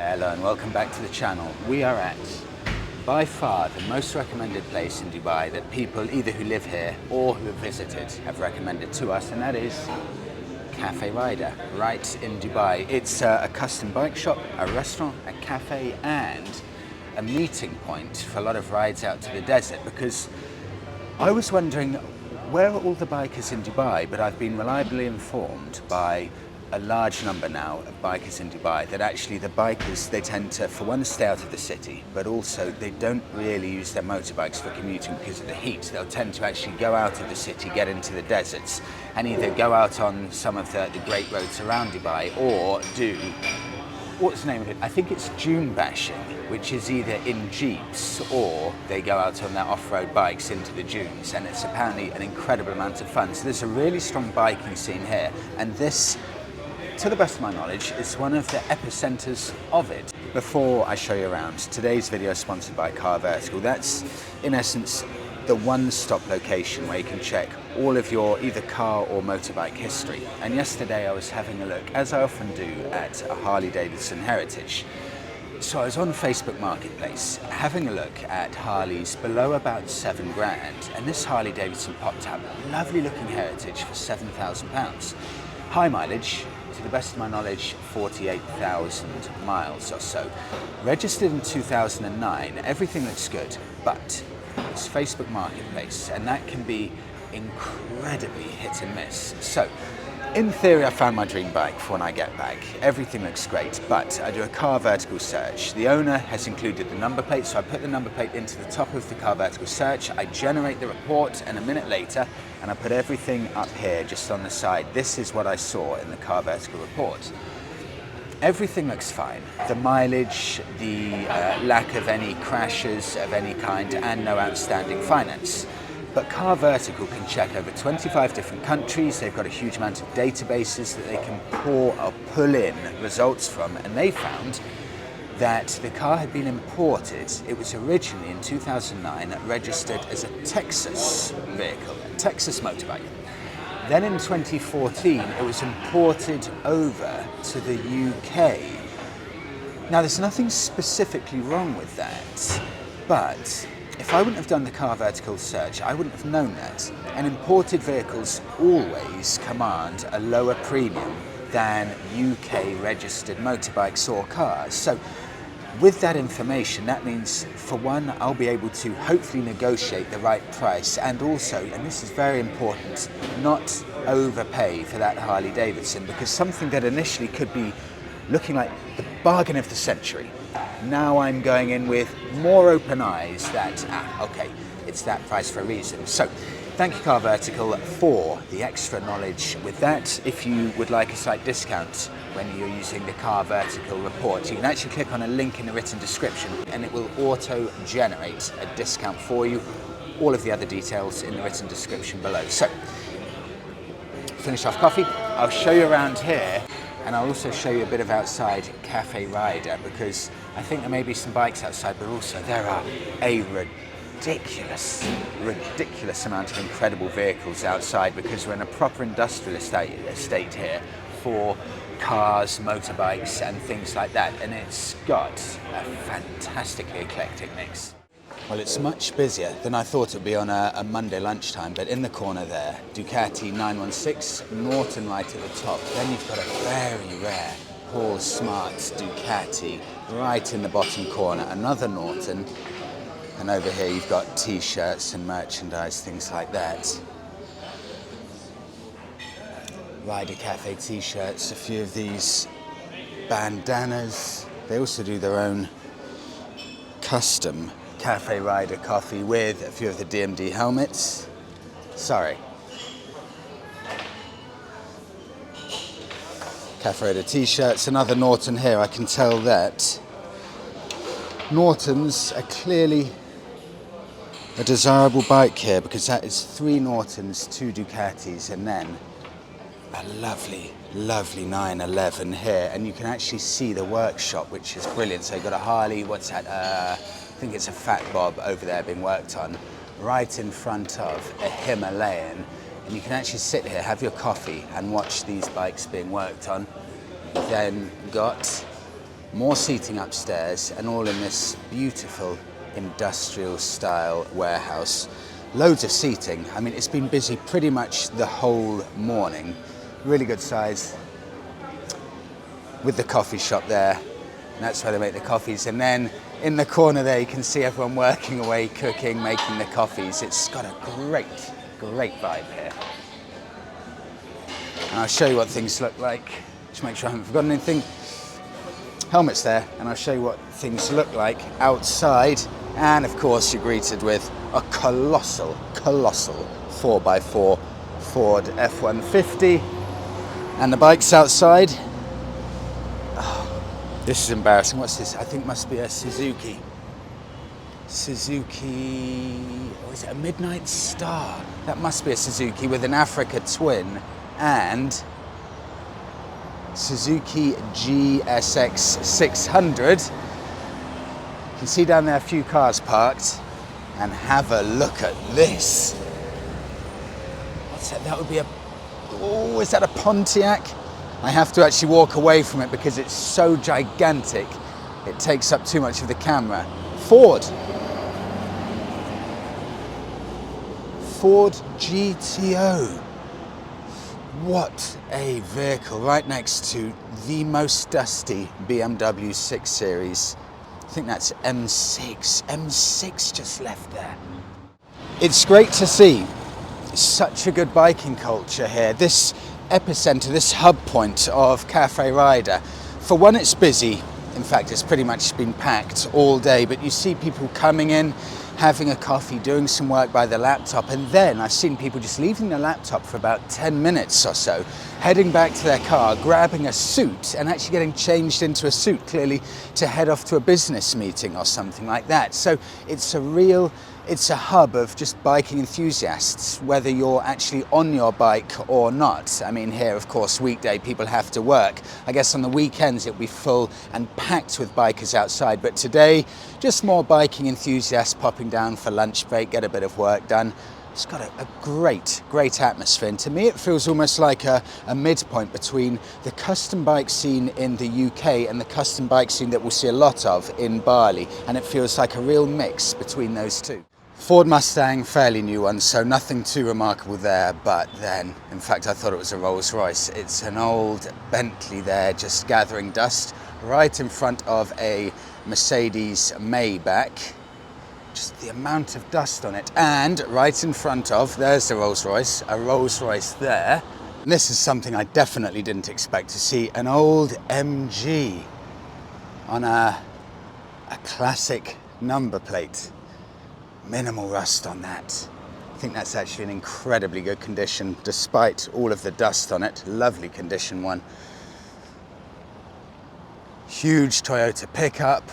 Hello and welcome back to the channel. We are at, by far, the most recommended place in Dubai that people either who live here or who have visited have recommended to us, and that is Cafe Rider, right in Dubai. It's a custom bike shop, a restaurant, a cafe, and a meeting point for a lot of rides out to the desert, because I was wondering where are all the bikers in Dubai, but I've been reliably informed by a large number now of bikers in Dubai that actually the bikers, they tend to, for one, stay out of the city, but also they don't really use their motorbikes for commuting because of the heat. They'll tend to actually go out of the city, get into the deserts, and either go out on some of the great roads around Dubai or do, what's the name of it? I think it's dune bashing, which is either in jeeps or they go out on their off-road bikes into the dunes, and it's apparently an incredible amount of fun. So there's a really strong biking scene here, and this, to the best of my knowledge, is one of the epicenters of it. Before I show you around, today's video is sponsored by Car Vertical. That's, in essence, the one-stop location where you can check all of your either car or motorbike history. And yesterday I was having a look, as I often do, at a Harley Davidson Heritage. So I was on Facebook Marketplace having a look at Harleys below about £7,000, and this Harley Davidson popped up, lovely looking Heritage for £7,000. High mileage, to the best of my knowledge, 48,000 miles or so. Registered in 2009, everything looks good, but it's Facebook Marketplace, and that can be incredibly hit and miss. So, in theory, I found my dream bike for when I get back. Everything looks great, but I do a Car Vertical search. The owner has included the number plate, so I put the number plate into the top of the Car Vertical search. I generate the report, and a minute later, and I put everything up here just on the side. This is what I saw in the Car Vertical report. Everything looks fine. The mileage, the lack of any crashes of any kind, and no outstanding finance. But Car Vertical can check over 25 different countries. They've got a huge amount of databases that they can pull in results from, and they found that the car had been imported. It was originally in 2009 registered as a Texas vehicle, a Texas motorbike. Then in 2014 it was imported over to the UK. Now there's nothing specifically wrong with that, but if I wouldn't have done the Car Vertical search, I wouldn't have known that. And imported vehicles always command a lower premium than UK registered motorbikes or cars. So with that information, that means, for one, I'll be able to hopefully negotiate the right price, and also, and this is very important, not overpay for that Harley Davidson, because something that initially could be looking like the bargain of the century, now I'm going in with more open eyes that, okay, it's that price for a reason. So, thank you Car Vertical for the extra knowledge with that. If you would like a slight discount when you're using the Car Vertical report, you can actually click on a link in the written description and it will auto-generate a discount for you. All of the other details in the written description below. So, finish off coffee, I'll show you around here, and I'll also show you a bit of outside Cafe Rider, because I think there may be some bikes outside, but also there are a ridiculous amount of incredible vehicles outside, because we're in a proper industrial estate here for cars, motorbikes and things like that, and it's got a fantastically eclectic mix. Well, it's much busier than I thought it would be on a Monday lunchtime, but in the corner there, Ducati 916, Norton right at the top. Then you've got a very rare Paul Smart Ducati right in the bottom corner, another Norton, and over here you've got t-shirts and merchandise, things like that. Rider Cafe t-shirts, a few of these bandanas. They also do their own custom Cafe Rider coffee with a few of the DMD helmets. Sorry. Cafe Rider t-shirts, another Norton here. I can tell that Nortons are clearly a desirable bike here, because that is 3 Nortons, 2 Ducatis, and then a lovely 911 here, and you can actually see the workshop, which is brilliant. So you've got a Harley, what's that, I think it's a Fat Bob over there being worked on, right in front of a Himalayan, and you can actually sit here, have your coffee and watch these bikes being worked on. You've then got more seating upstairs, and all in this beautiful industrial style warehouse. Loads of seating. I mean, it's been busy pretty much the whole morning. Really good size. With the coffee shop there. And that's where they make the coffees. And then in the corner there, you can see everyone working away, cooking, making the coffees. It's got a great vibe here. And I'll show you what things look like. Just make sure I haven't forgotten anything. Helmet's there, and I'll show you what things look like outside. And of course, you're greeted with a colossal 4x4 Ford F-150. And the bike's outside. Oh, this is embarrassing. What's this? I think it must be a Suzuki. Oh, is it a Midnight Star? That must be a Suzuki with an Africa twin and Suzuki GSX 600. You can see down there a few cars parked, and have a look at this. What's that? That would be a, oh, is that a Pontiac? I have to actually walk away from it because it's so gigantic. It takes up too much of the camera. Ford GTO. What a vehicle, right next to the most dusty BMW 6 Series. I think that's M6. M6 just left there. It's great to see such a good biking culture here. This epicenter, this hub point of Cafe Rider. For one, it's busy. In fact, it's pretty much been packed all day, but you see people coming in, having a coffee, doing some work by the laptop, and then I've seen people just leaving the laptop for about 10 minutes or so, heading back to their car, grabbing a suit and actually getting changed into a suit, clearly to head off to a business meeting or something like that. So it's a hub of just biking enthusiasts, whether you're actually on your bike or not. I mean, here, of course, weekday people have to work. I guess on the weekends it'll be full and packed with bikers outside, but today, just more biking enthusiasts popping down for lunch break, get a bit of work done. It's got a great atmosphere, and to me it feels almost like a midpoint between the custom bike scene in the UK and the custom bike scene that we'll see a lot of in Bali, and it feels like a real mix between those two. Ford Mustang, fairly new one, so nothing too remarkable there, but then, in fact, I thought it was a Rolls Royce. It's an old Bentley there, just gathering dust right in front of a Mercedes Maybach. Just the amount of dust on it. And right in front of, there's the Rolls Royce, a Rolls Royce there. And this is something I definitely didn't expect to see, an old MG on a classic number plate. Minimal rust on that. I think that's actually in incredibly good condition despite all of the dust on it. Lovely condition one. Huge Toyota pickup.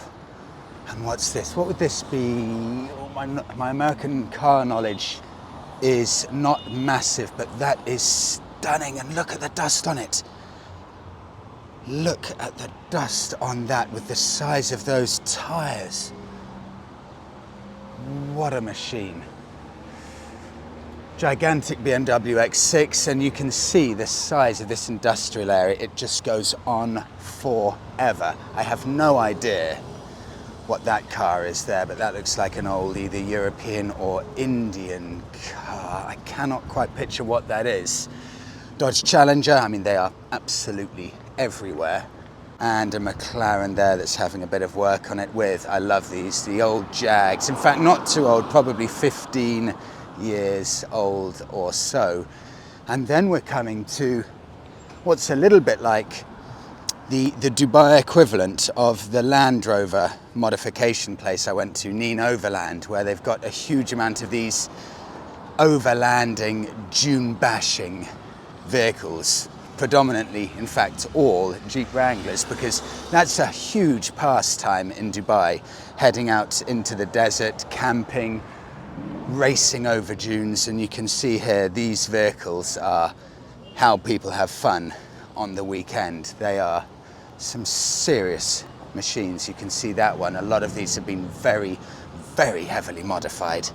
And what's this? What would this be? Oh, my American car knowledge is not massive, but that is stunning. And look at the dust on it. Look at the dust on that with the size of those tires. What a machine. Gigantic BMW X6, and you can see the size of this industrial area. It just goes on forever. I have no idea what that car is there, but that looks like an old either European or Indian car. I cannot quite picture what that is. Dodge Challenger, I mean, they are absolutely everywhere. And a McLaren there that's having a bit of work on it with, I love these, the old Jags. In fact, not too old, probably 15 years old or so. And then we're coming to what's a little bit like the Dubai equivalent of the Land Rover modification place I went to, Neen Overland, where they've got a huge amount of these overlanding, dune bashing vehicles. Predominantly, in fact, all Jeep Wranglers, because that's a huge pastime in Dubai, heading out into the desert, camping, racing over dunes, and you can see here these vehicles are how people have fun on the weekend. They are some serious machines. You can see that one. A lot of these have been very, very heavily modified.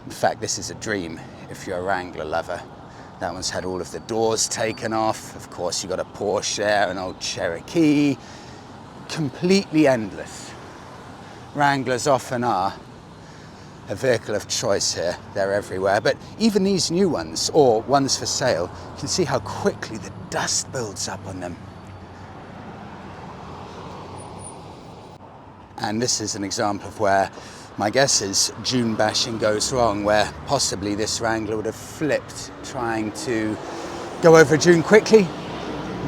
In fact, this is a dream if you're a Wrangler lover. That one's had all of the doors taken off. Of course, you've got a Porsche there, an old Cherokee. Completely endless. Wranglers often are a vehicle of choice here. They're everywhere. But even these new ones, or ones for sale, you can see how quickly the dust builds up on them. And this is an example of where my guess is dune bashing goes wrong, where possibly this Wrangler would have flipped trying to go over a dune quickly.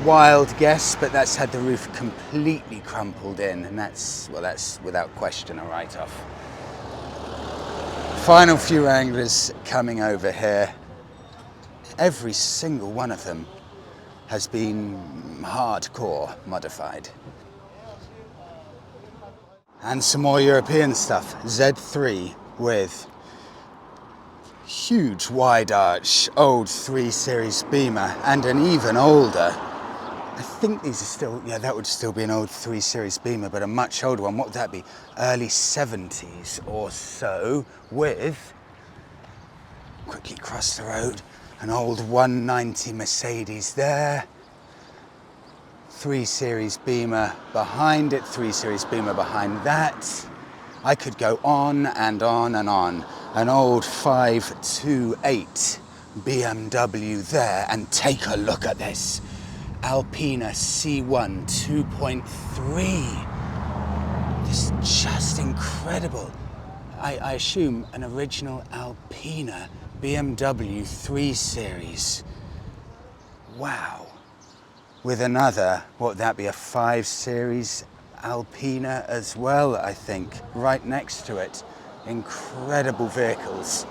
Wild guess, but that's had the roof completely crumpled in, and that's without question a write-off. Final few Wranglers coming over here. Every single one of them has been hardcore modified. And some more European stuff. Z3 with huge wide arch old 3 Series Beamer and an even older, I think these are still, yeah, that would still be an old 3 Series Beamer, but a much older one. What would that be? Early 70s or so, with, quickly cross the road, an old 190 Mercedes there. 3 Series Beamer behind it, 3 Series Beamer behind that. I could go on and on and on. An old 528 BMW there, and take a look at this. Alpina C1 2.3. This is just incredible. I assume an original Alpina BMW 3 Series. Wow. With another, what would that be, a 5 Series Alpina as well, I think, right next to it. Incredible vehicles.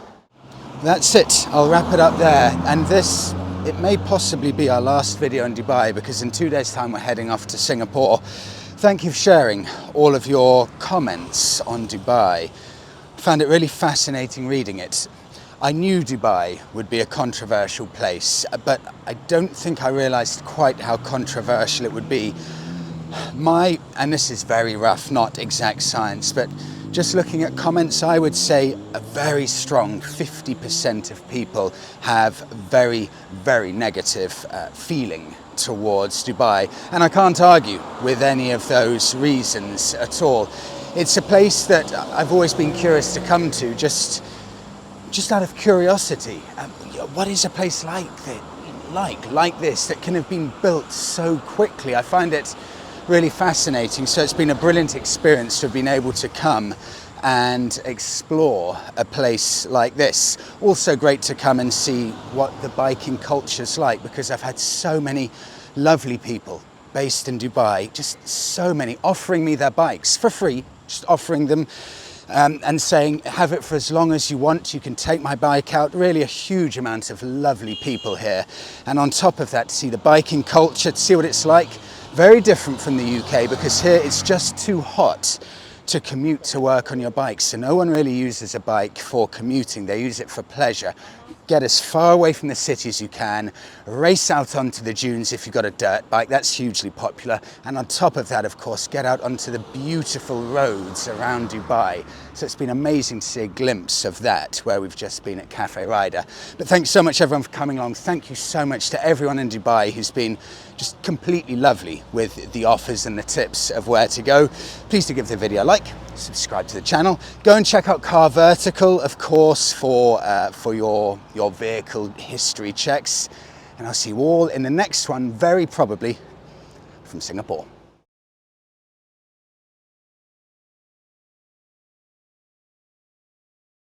That's it, I'll wrap it up there. And this, it may possibly be our last video in Dubai, because in 2 days' time we're heading off to Singapore. Thank you for sharing all of your comments on Dubai. Found it really fascinating reading it. I knew Dubai would be a controversial place, but I don't think I realized quite how controversial it would be. And this is very rough, not exact science, but just looking at comments, I would say a very strong 50% of people have very, very negative feeling towards Dubai. And I can't argue with any of those reasons at all. It's a place that I've always been curious to come to, just out of curiosity. What is a place like this that can have been built so quickly? I find it really fascinating. So it's been a brilliant experience to have been able to come and explore a place like this. Also great to come and see what the biking culture's like, because I've had so many lovely people based in Dubai, just so many, offering me their bikes for free, just offering them and saying, have it for as long as you want, you can take my bike out. Really a huge amount of lovely people here. And on top of that, to see the biking culture, to see what it's like. Very different from the UK, because here it's just too hot to commute to work on your bike. So no one really uses a bike for commuting, they use it for pleasure. Get as far away from the city as you can, race out onto the dunes if you've got a dirt bike, that's hugely popular. And on top of that, of course, get out onto the beautiful roads around Dubai. So it's been amazing to see a glimpse of that where we've just been at Cafe Rider. But thanks so much everyone for coming along. Thank you so much to everyone in Dubai who's been just completely lovely with the offers and the tips of where to go. Please do give the video a like, subscribe to the channel. Go and check out Car Vertical, of course, for your vehicle history checks. And I'll see you all in the next one, very probably from Singapore.